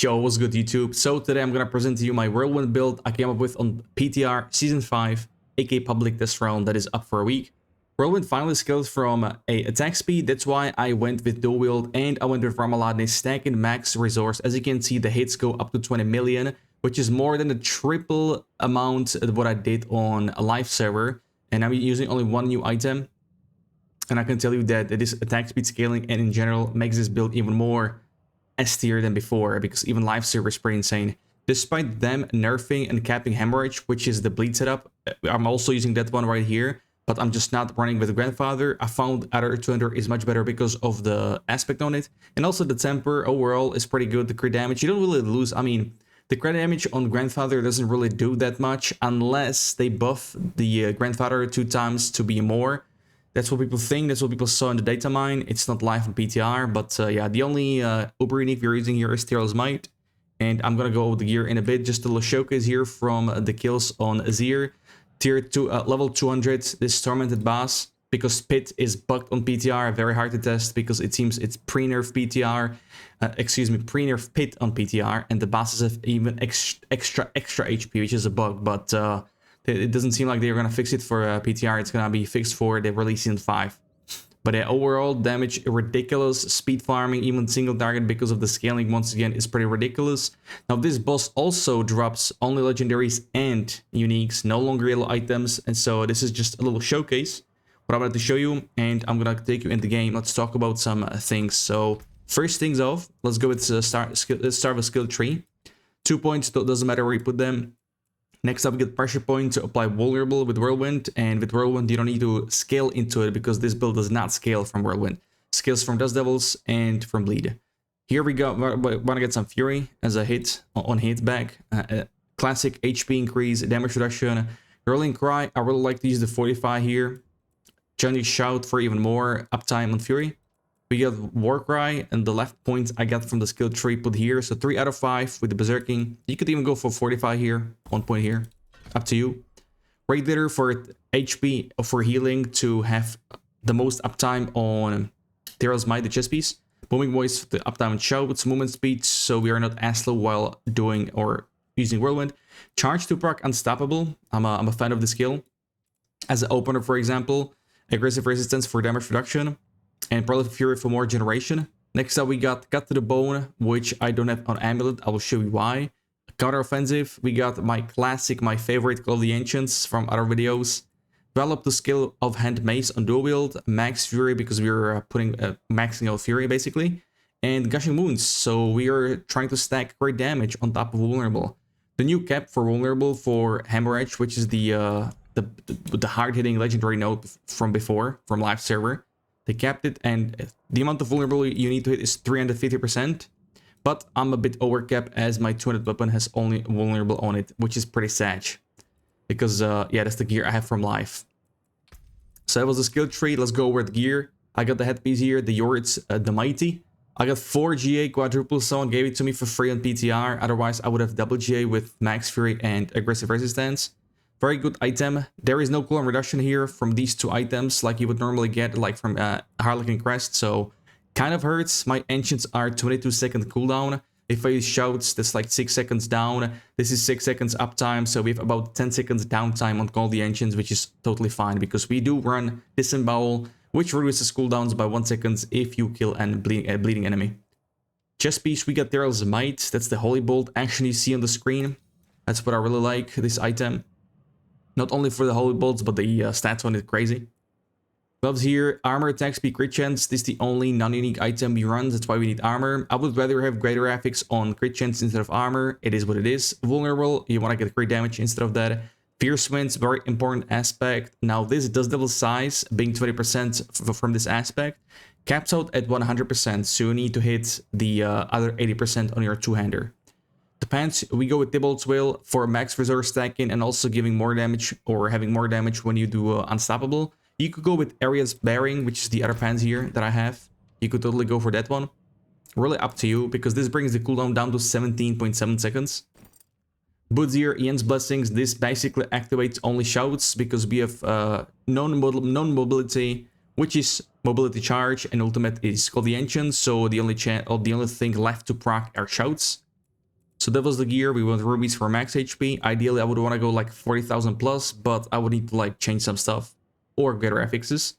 Yo, what's good YouTube? So today I'm gonna present to you my Whirlwind build I came up with on PTR Season 5, aka Public Test Round that is up for a week. Whirlwind finally scaled from a attack speed, that's why I went with dual wield and I went with Ramalade stacking max resource. As you can see, the hits go up to 20 million, which is more than the triple amount of what I did on a live server. And I'm using only one new item. And I can tell you that this attack speed scaling and in general makes this build even more S tier than before, because even live server is pretty insane. Despite them nerfing and capping Hemorrhage, which is the bleed setup, I'm also using that one right here, but I'm just not running with the Grandfather. I found other 200 is much better because of the aspect on it, and also the temper overall is pretty good. The crit damage, you don't really lose. I mean, the crit damage on Grandfather doesn't really do that much unless they buff the Grandfather 2 times to be more. That's what people think, that's what people saw in the data mine. It's not live on PTR, but yeah, the only uber unique we're using here is Tyrell's Might. And I'm gonna go over the gear in a bit, just a little showcase here from the kills on Azir. Tier 2, level 200, this Tormented Boss, because Pit is bugged on PTR, very hard to test because it seems it's pre-nerf PTR, pre-nerf Pit on PTR, and the bosses have even extra HP, which is a bug, but it doesn't seem like they're gonna fix it for PTR. It's gonna be fixed for the release Season 5. But overall damage ridiculous. Speed farming, even single target because of the scaling once again is pretty ridiculous. Now this boss also drops only legendaries and uniques, no longer yellow items. And so this is just a little showcase what I'm about to show you, and I'm gonna take you in the game. Let's talk about some things. So first things off, let's go with let's start with skill tree. 2 points, doesn't matter where you put them. Next up, we get pressure point to apply vulnerable with Whirlwind, and with Whirlwind you don't need to scale into it because this build does not scale from Whirlwind. Scales from Dust Devils and from Bleed. Here we go, wanna get some Fury as a hit on hit back. Classic HP increase, damage reduction. Hurling Cry, I really like to use the 45 here. Challenging Shout for even more uptime on Fury. We got War Cry, and the left point I got from the skill tree put here. So 3 out of 5 with the Berserking. You could even go for 45 here, 1 point here. Up to you. Radiator for HP, for healing to have the most uptime on Tyrell's Might, the chest piece. Booming Voice for the uptime on Shout's movement speed, so we are not as slow while doing or using Whirlwind. Charge to proc Unstoppable. I'm a fan of the skill. As an opener, for example. Aggressive Resistance for damage reduction. And Prolific Fury for more generation. Next up we got Cut to the Bone, which I don't have on Amulet. I will show you why. Counter Offensive, we got my classic, my favorite Call of the Ancients from other videos. Develop the skill of Hand Mace on dual wield. Max Fury because we are putting maxing out Fury basically. And Gushing Wounds, so we are trying to stack great damage on top of Vulnerable. The new cap for Vulnerable for Hemorrhage, which is the hard-hitting legendary node from before, from live server. They capped it, and the amount of vulnerable you need to hit is 350%. But I'm a bit overcapped as my 200 weapon has only vulnerable on it, which is pretty sad. Because, yeah, that's the gear I have from live. So that was the skill tree. Let's go over the gear. I got the headpiece here, the Yorids, the Mighty. I got 4 GA quadruple, someone gave it to me for free on PTR. Otherwise, I would have double GA with Max Fury and Aggressive Resistance. Very good item. There is no cooldown reduction here from these 2 items like you would normally get, like from Harlequin Crest, so kind of hurts. My Ancients are 22-second cooldown. If I use Shouts, that's like 6 seconds down. This is 6 seconds uptime, so we have about 10 seconds downtime on Call the Ancients, which is totally fine because we do run Disembowel, which reduces cooldowns by 1 second if you kill a bleeding enemy. Chest piece, we got Tyrell's Might. That's the Holy Bolt action you see on the screen. That's what I really like, this item. Not only for the Holy Bolts, but the stats on it crazy. Gloves here, armor, attack speed, crit chance. This is the only non-unique item we run, that's why we need armor. I would rather have greater affix on crit chance instead of armor. It is what it is. Vulnerable, you want to get crit damage instead of that. Fierce Winds, very important aspect. Now this does double size, being 20% from this aspect. Caps out at 100%, so you need to hit the other 80% on your two-hander. The pants, we go with Thibault's Will for max resource stacking and also giving more damage or having more damage when you do Unstoppable. You could go with Area's Bearing, which is the other pants here that I have. You could totally go for that one. Really up to you, because this brings the cooldown down to 17.7 seconds. Boots here, Ian's Blessings, this basically activates only Shouts because we have non-mobility, which is Mobility Charge, and Ultimate is Call the Ancients, so the only thing left to proc are Shouts. So that was the gear. We want rubies for max HP. Ideally, I would want to go like 40,000 plus, but I would need to like change some stuff or greater affixes.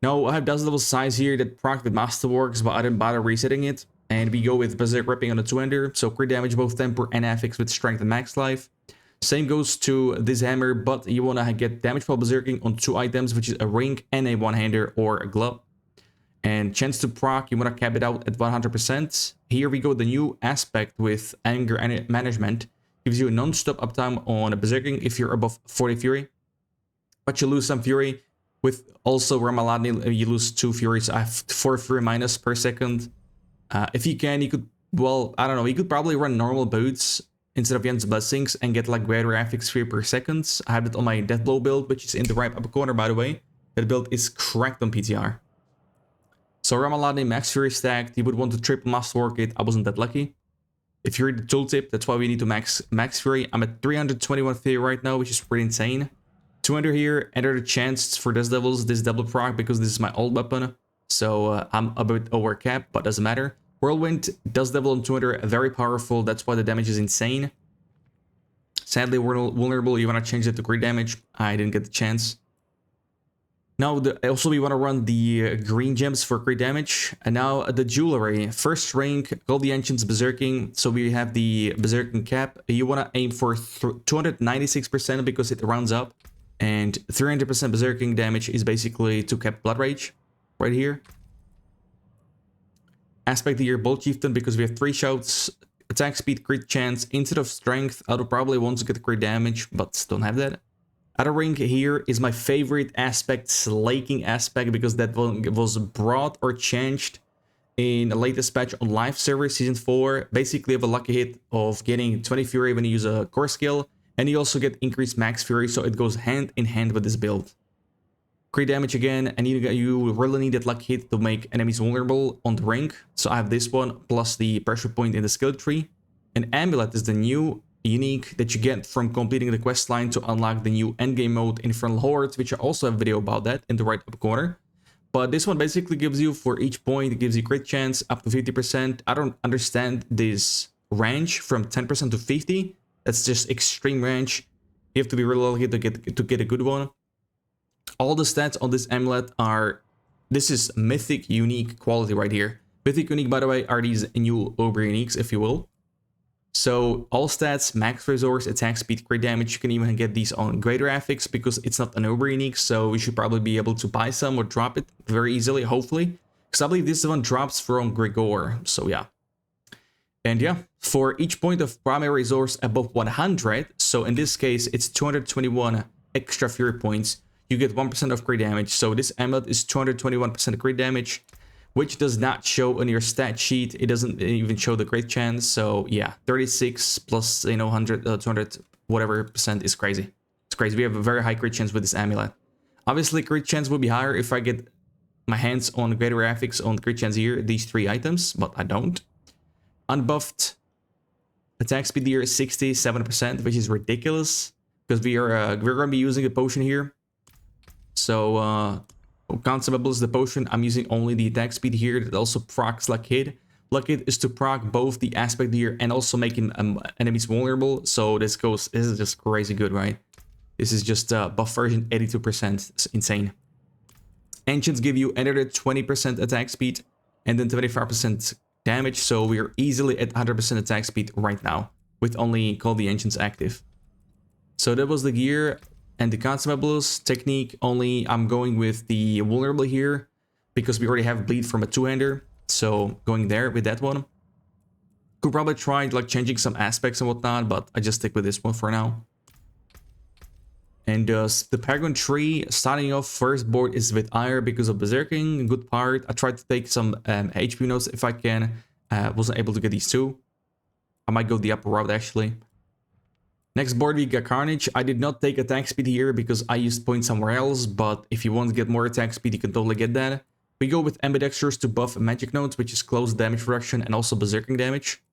Now, I have Dust Level Size here that proc with Masterworks, but I didn't bother resetting it. And we go with Berserk Ripping on the 2-hander, so crit damage both temper and affix with strength and max life. Same goes to this hammer, but you want to get damage while berserking on 2 items, which is a ring and a 1-hander or a glove. And chance to proc, you want to cap it out at 100%. Here we go, the new aspect with anger and management gives you a non-stop uptime on a berserking if you're above 40 fury. But you lose some fury. With also Ramaladni, you lose 2 fury, so I have 4 fury minus per second. If you can, you could, well, I don't know, you could probably run normal boots instead of Yen's Blessings and get like greater affix fury per second. I have it on my Deathblow build, which is in the right upper corner, by the way. That build is correct on PTR. So Ramaladni max fury stacked, you would want to triple masterwork it. I wasn't that lucky. If you read the tooltip, that's why we need to max fury. I'm at 321 fury right now, which is pretty insane. 200 here, enter the chance for this double proc because this is my old weapon. So I'm a bit over cap, but doesn't matter. Whirlwind does double on 200, very powerful. That's why the damage is insane. Sadly, vulnerable. You want to change it to crit damage. I didn't get the chance. Now, also we want to run the green gems for crit damage. And now the jewelry. First rank, call the ancients berserking. So we have the berserking cap. You want to aim for 296% because it rounds up. And 300% berserking damage is basically to cap blood rage right here. Aspect here, bolt chieftain, because we have 3 shouts, attack speed, crit chance. Instead of strength, I would probably want to get crit damage, but don't have that. Other ring here is my favorite aspect, slaking aspect, because that one was brought or changed in the latest patch on live server season 4. Basically, you have a lucky hit of getting 20 fury when you use a core skill. And you also get increased max fury, so it goes hand in hand with this build. Crit damage again, and you really need that luck hit to make enemies vulnerable on the ring. So I have this one, plus the pressure point in the skill tree. And Amulet is the new unique that you get from completing the quest line to unlock the new endgame mode, Infernal Hordes, which I also have a video about that in the right upper corner. But this one basically gives you, for each point, it gives you crit chance up to 50%. I don't understand this range from 10% to 50%. That's just extreme range. You have to be really lucky to get a good one. All the stats on this amulet are... This is mythic unique quality right here. Mythic unique, by the way, are these new Ogre uniques, if you will. So all stats, max resource, attack speed, crit damage. You can even get these on greater affix because it's not an Ogre unique. So we should probably be able to buy some or drop it very easily, hopefully. Because I believe this one drops from Gregor. So yeah. And yeah, for each point of primary resource above 100, so in this case, it's 221 extra fury points, you get 1% of crit damage. So this amulet is 221% crit damage, which does not show on your stat sheet. It doesn't even show the crit chance. So yeah, 36 plus, 100, 200, whatever percent is crazy. It's crazy. We have a very high crit chance with this amulet. Obviously, crit chance will be higher if I get my hands on greater affix on crit chance here, these 3 items, but I don't. Unbuffed attack speed here is 67%, which is ridiculous because we're going to be using a potion here. So Consumables is the potion. I'm using only the attack speed here. That also procs Luck Hit. Luck Hit is to proc both the aspect here and also making enemies vulnerable. So this is just crazy good, right? This is just buff version 82%. It's insane. Ancients give you another 20% attack speed and then 25% damage, so we are easily at 100% attack speed right now with only Call the Ancients active. So that was the gear and the Consumables technique. Only I'm going with the vulnerable here because we already have bleed from a 2-hander, so going there with that one. Could probably try like changing some aspects and whatnot, but I just stick with this one for now. And the Paragon tree, starting off, first board is with Ire because of Berserking, good part. I tried to take some HP notes if I can. Wasn't able to get these 2. I might go the upper route actually. Next board we got Carnage. I did not take attack speed here because I used points somewhere else, but if you want to get more attack speed, you can totally get that. We go with Ambidextrous to buff magic notes, which is close damage reduction and also Berserking damage.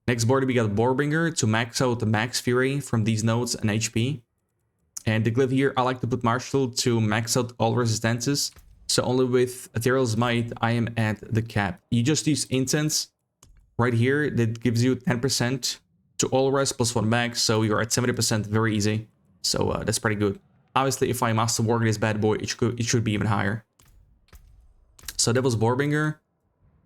Next board we got Warbringer to max out the max fury from these notes and HP. And the glyph here, I like to put Martial to max out all resistances. So only with Ethereal's Might, I am at the cap. You just use Incense right here that gives you 10% to all rest plus 1 max, so you're at 70%, very easy. So that's pretty good. Obviously, if I master work this bad boy, it should be even higher. So that was Warbringer.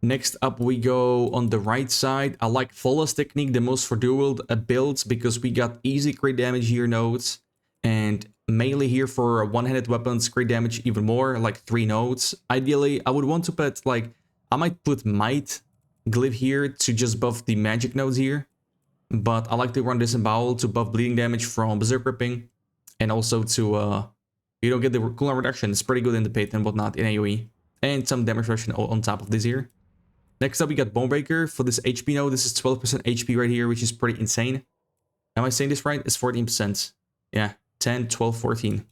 Next up, we go on the right side. I like Flawless Technique the most for dual builds because we got easy crit damage here nodes and melee here for one-handed weapons, crit damage even more, like 3 nodes. Ideally, I would want to put like, I might put Might Glyph here to just buff the magic nodes here. But I like to run Disembowel to buff bleeding damage from Berserk Ripping and also to, you know, get the cooldown reduction. It's pretty good in the pit and whatnot in AoE. And some damage reduction on top of this here. Next up, we got Bonebreaker for this HP node. This is 12% HP right here, which is pretty insane. Am I saying this right? It's 14%. Yeah, 10, 12, 14.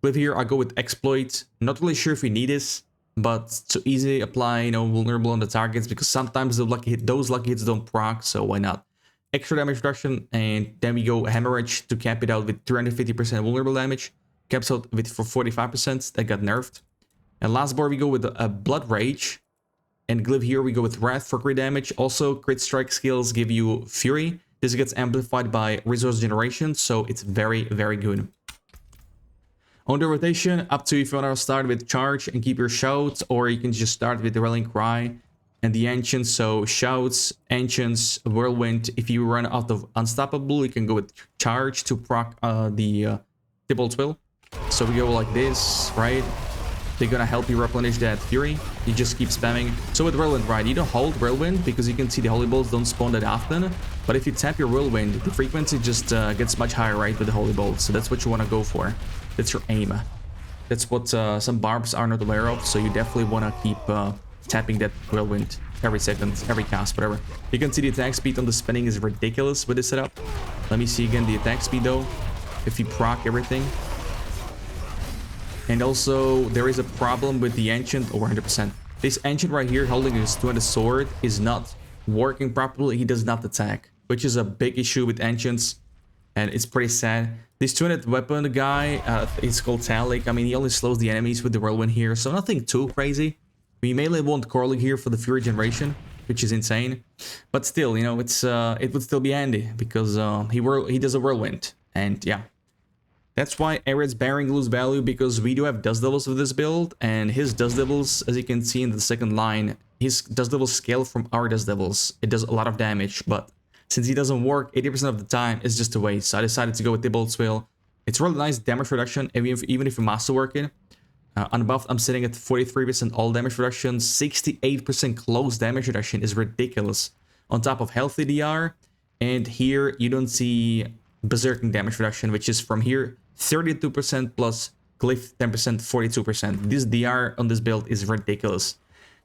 With here, I go with Exploit. Not really sure if we need this, but to easily apply, you know, vulnerable on the targets because sometimes those lucky hits don't proc, so why not? Extra damage reduction, and then we go Hemorrhage to cap it out with 350% vulnerable damage. Caps out with for 45%. That got nerfed. And last board, we go with a Blood Rage. And Glyph here, we go with Wrath for crit damage. Also, crit strike skills give you Fury. This gets amplified by resource generation, so it's very, very good. On the rotation, up to if you want to start with Charge and keep your Shouts, or you can just start with the Rallying Cry and the Ancients. So Shouts, Ancients, Whirlwind. If you run out of Unstoppable, you can go with Charge to proc the Thibault's Will. So we go like this, right? They're gonna help you replenish that Fury. You just keep spamming. So with Whirlwind, right, you don't hold Whirlwind because you can see the Holy Bolts don't spawn that often. But if you tap your Whirlwind, the frequency just gets much higher, right, with the Holy Bolts. So that's what you want to go for. That's your aim. That's what some barbs are not aware of. So you definitely want to keep tapping that Whirlwind every second, every cast, whatever. You can see the attack speed on the spinning is ridiculous with this setup. Let me see again the attack speed though. If you proc everything. And also, there is a problem with the Ancient over 100%. This Ancient right here holding his two-handed sword is not working properly. He does not attack, which is a big issue with Ancients. And it's pretty sad. This two-handed weapon guy, it's called Talik. I mean, he only slows the enemies with the Whirlwind here, so nothing too crazy. We mainly want Corley here for the Fury generation, which is insane. But still, you know, it would still be handy because he does a Whirlwind. And yeah. That's why Arid's Bearing lose value, because we do have Dust Devils with this build, and his Dust Devils, as you can see in the second line, his Dust Devils scale from our Dust Devils. It does a lot of damage, but since he doesn't work 80% of the time, it's just a waste. So I decided to go with Thibault's Will. It's really nice damage reduction, even if you master work it. Unbuffed, I'm sitting at 43% all damage reduction, 68% close damage reduction is ridiculous. On top of healthy DR, and here you don't see Berserking damage reduction, which is from here 32% plus Glyph 10%, 42%. This DR on this build is ridiculous.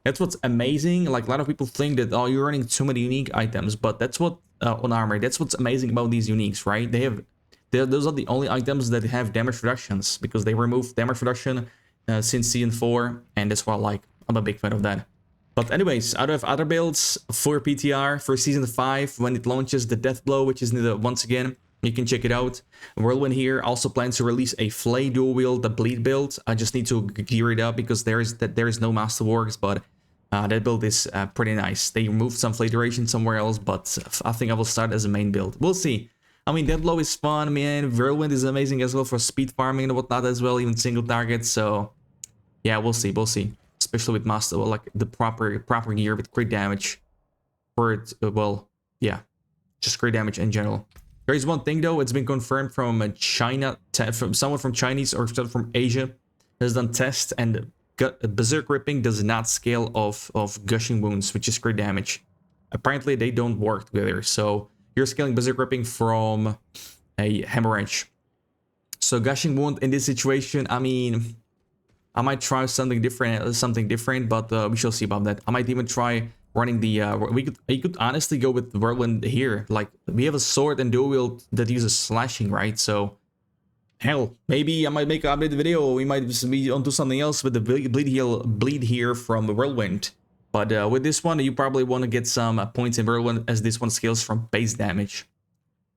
That's what's amazing. Like, a lot of people think that, oh, you're running too many unique items, but that's what on armor, that's what's amazing about these uniques, right? Those are the only items that have damage reductions because they remove damage reduction since season 4, and that's why I'm a big fan of that. But anyways, out of other builds for PTR for season 5, when it launches, the Death Blow, which is once again, you can check it out. Whirlwind here also plans to release a Flay dual wield, the Bleed build. I just need to gear it up because there is no Masterworks, but that build is pretty nice. They removed some Flay duration somewhere else, but I think I will start as a main build. We'll see. I mean, Death Blow is fun, man. Whirlwind is amazing as well for speed farming and whatnot as well, even single targets. So yeah, we'll see. We'll see. Especially with Master, like the proper gear with crit damage for it. Well, yeah, just crit damage in general. There is one thing though, it's been confirmed from China, from someone from Chinese or from Asia has done tests, and Berserk Ripping does not scale of Gushing Wounds, which is crit damage. Apparently they don't work together, so you're scaling Berserk Ripping from a Hemorrhage. So Gushing Wound in this situation, I mean, I might try something different, but we shall see about that. I might even try running the you could honestly go with Whirlwind here. Like, we have a sword and dual wield that uses slashing, right? So hell, maybe I might make an update video. We might be onto something else with the bleed here from Whirlwind. But with this one, you probably want to get some points in Whirlwind, as this one scales from base damage.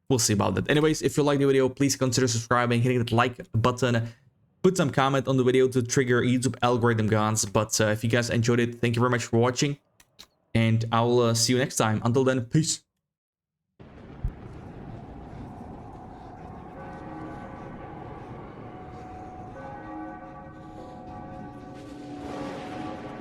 We'll see about that. Anyways, if you like the video, please consider subscribing, hitting that like button. Put some comment on the video to trigger YouTube algorithm guns. But if you guys enjoyed it, thank you very much for watching. and I'll see you next time. Until then, peace.